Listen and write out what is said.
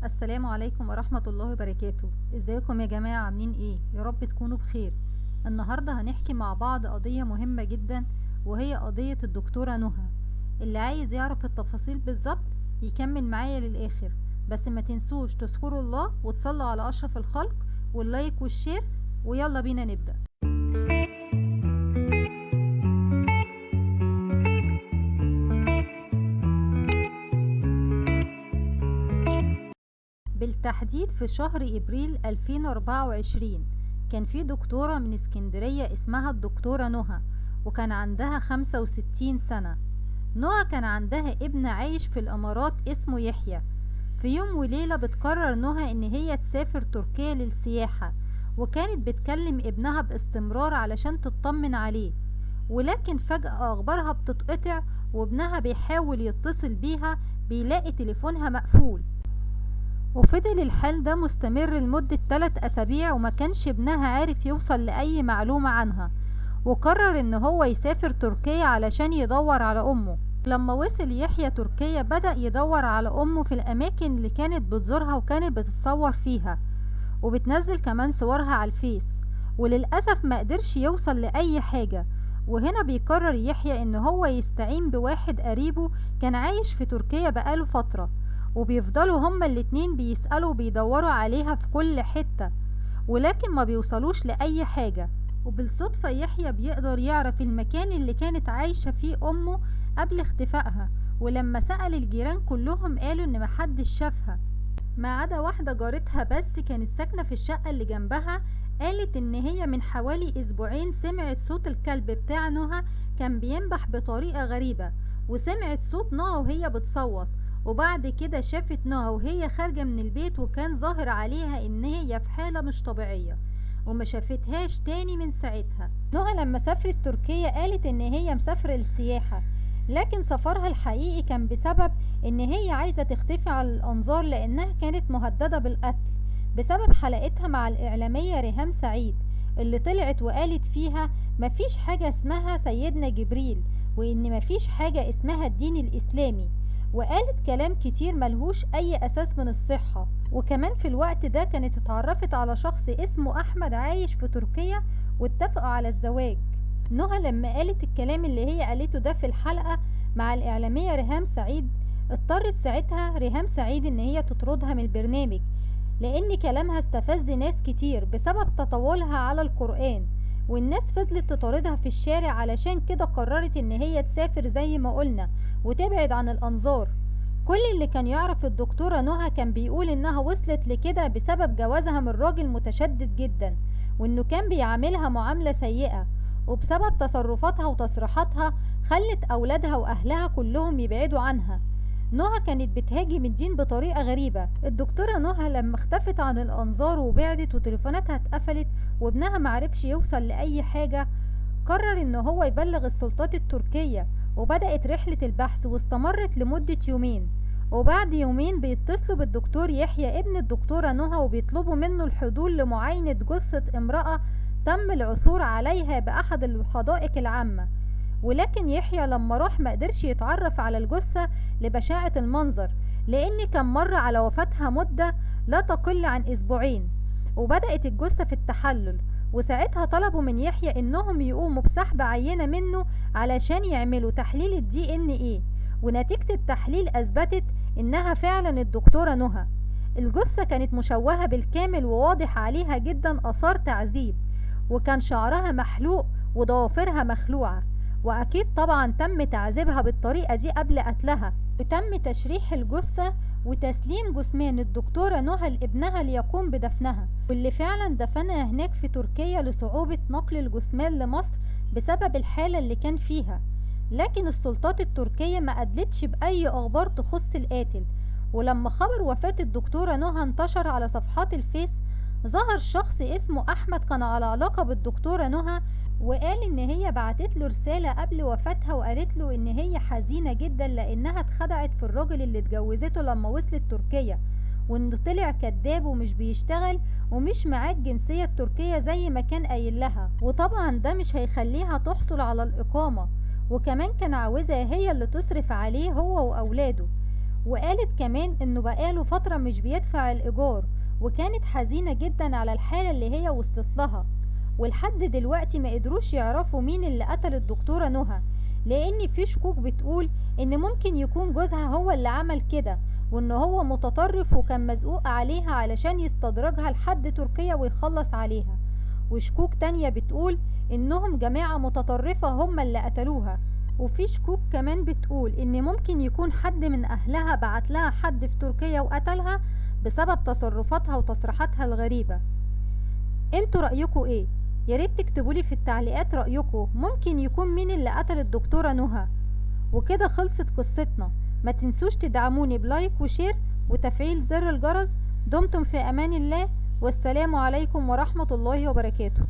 السلام عليكم ورحمة الله وبركاته. ازيكم يا جماعة؟ عاملين ايه؟ يا رب تكونوا بخير. النهاردة هنحكي مع بعض قضية مهمة جدا، وهي قضية الدكتورة نهى. اللي عايز يعرف التفاصيل بالظبط يكمل معايا للآخر، بس ما تنسوش تذكروا الله وتصلوا على أشرف الخلق واللايك والشير. ويلا بينا نبدأ. بالتحديد في شهر إبريل 2024 كان في دكتورة من اسكندرية اسمها الدكتورة نهى، وكان عندها 65 سنة. نهى كان عندها ابن عايش في الإمارات اسمه يحيى. في يوم وليلة بتقرر نهى إن هي تسافر تركيا للسياحة، وكانت بتكلم ابنها باستمرار علشان تطمن عليه، ولكن فجأة أخبارها بتتقطع، وابنها بيحاول يتصل بيها بيلاقي تليفونها مقفول. وفضل الحال ده مستمر لمدة 3 أسابيع، وما كانش ابنها عارف يوصل لأي معلومة عنها، وقرر ان هو يسافر تركيا علشان يدور على أمه. لما وصل يحيى تركيا بدأ يدور على أمه في الأماكن اللي كانت بتزورها وكانت بتتصور فيها، وبتنزل كمان صورها على الفيس، وللأسف ما قدرش يوصل لأي حاجة. وهنا بيقرر يحيى ان هو يستعين بواحد قريبه كان عايش في تركيا بقاله فترة، وبيفضلوا هما الاتنين بيسألوا وبيدوروا عليها في كل حتة، ولكن ما بيوصلوش لأي حاجة. وبالصدفة يحيى بيقدر يعرف المكان اللي كانت عايشة فيه أمه قبل اختفائها، ولما سأل الجيران كلهم قالوا إن محدش شافها ما عدا واحدة جارتها بس كانت ساكنة في الشقة اللي جنبها. قالت إن هي من حوالي أسبوعين سمعت صوت الكلب بتاع نهى كان بينبح بطريقة غريبة، وسمعت صوت نهى وهي بتصوت، وبعد كده شافت نهى وهي خارجة من البيت، وكان ظاهر عليها إن هي في حالة مش طبيعية، وما شافتهاش تاني من ساعتها. نهى لما سافرت تركيا قالت إن هي مسافرة للسياحة، لكن سفرها الحقيقي كان بسبب إن هي عايزة تختفي على الأنظار، لأنها كانت مهددة بالقتل بسبب حلقتها مع الإعلامية ريهام سعيد، اللي طلعت وقالت فيها مفيش حاجة اسمها سيدنا جبريل، وإن مفيش حاجة اسمها الدين الإسلامي، وقالت كلام كتير ملهوش أي أساس من الصحة. وكمان في الوقت ده كانت اتعرفت على شخص اسمه أحمد عايش في تركيا، واتفقوا على الزواج. نهى لما قالت الكلام اللي هي قالته ده في الحلقة مع الإعلامية ريهام سعيد، اضطرت ساعتها ريهام سعيد ان هي تطردها من البرنامج، لان كلامها استفز ناس كتير بسبب تطاولها على القرآن، والناس فضلت تطاردها في الشارع. علشان كده قررت ان هي تسافر زي ما قلنا وتبعد عن الانظار. كل اللي كان يعرف الدكتورة نهى كان بيقول انها وصلت لكده بسبب جوازها من راجل متشدد جدا، وانه كان بيعاملها معاملة سيئة، وبسبب تصرفاتها وتصريحاتها خلت اولادها واهلها كلهم يبعدوا عنها. نهى كانت بتهاجم الدين بطريقة غريبة. الدكتورة نهى لما اختفت عن الأنظار وبعدت وتليفوناتها اتقفلت وابنها معرفش يوصل لأي حاجة، قرر ان هو يبلغ السلطات التركية، وبدأت رحلة البحث واستمرت لمدة يومين. وبعد يومين بيتصلوا بالدكتور يحيى ابن الدكتورة نهى، وبيطلبوا منه الحضور لمعاينة جثة امرأة تم العثور عليها بأحد الحدائق العامة. ولكن يحيى لما راح مقدرش يتعرف على الجثة لبشاعة المنظر، لأن كان مر على وفاتها مدة لا تقل عن أسبوعين، وبدأت الجثة في التحلل. وساعتها طلبوا من يحيى انهم يقوموا بسحب عينة منه علشان يعملوا تحليل الدي ان ايه، ونتيجة التحليل اثبتت انها فعلا الدكتورة نهى. الجثة كانت مشوهة بالكامل، وواضح عليها جدا اثار تعذيب، وكان شعرها محلوق وضوافرها مخلوعة، واكيد طبعا تم تعذيبها بالطريقة دي قبل قتلها. وتم تشريح الجثة وتسليم جثمان الدكتورة نهى لابنها ليقوم بدفنها، واللي فعلا دفنها هناك في تركيا لصعوبة نقل الجثمان لمصر بسبب الحالة اللي كان فيها. لكن السلطات التركية ما أدلتش بأي أخبار تخص القاتل. ولما خبر وفاة الدكتورة نهى انتشر على صفحات الفيس، ظهر شخص اسمه أحمد كان على علاقة بالدكتورة نهى، وقال ان هي بعتت له رسالة قبل وفاتها، وقالت له ان هي حزينة جدا لانها اتخدعت في الراجل اللي اتجوزته لما وصلت تركيا، وانه طلع كذاب ومش بيشتغل ومش معاه الجنسية التركية زي ما كان قايل لها، وطبعا ده مش هيخليها تحصل على الإقامة، وكمان كان عاوزها هي اللي تصرف عليه هو وأولاده. وقالت كمان انه بقاله فترة مش بيدفع الايجار، وكانت حزينة جدا على الحالة اللي هي وصلت لها. ولحد دلوقتي ما قدروش يعرفوا مين اللي قتل الدكتورة نهى، لان في شكوك بتقول ان ممكن يكون جوزها هو اللي عمل كده، وان هو متطرف وكان مزقوق عليها علشان يستدرجها لحد تركيا ويخلص عليها. وشكوك تانية بتقول انهم جماعة متطرفة هم اللي قتلوها. وفي شكوك كمان بتقول ان ممكن يكون حد من اهلها بعت لها حد في تركيا وقتلها بسبب تصرفاتها وتصريحاتها الغريبة. انتوا رأيكم ايه؟ ياريت تكتبولي في التعليقات رأيكم ممكن يكون مين اللي قتل الدكتورة نهى. وكده خلصت قصتنا. ما تنسوش تدعموني بلايك وشير وتفعيل زر الجرس. دمتم في امان الله، والسلام عليكم ورحمة الله وبركاته.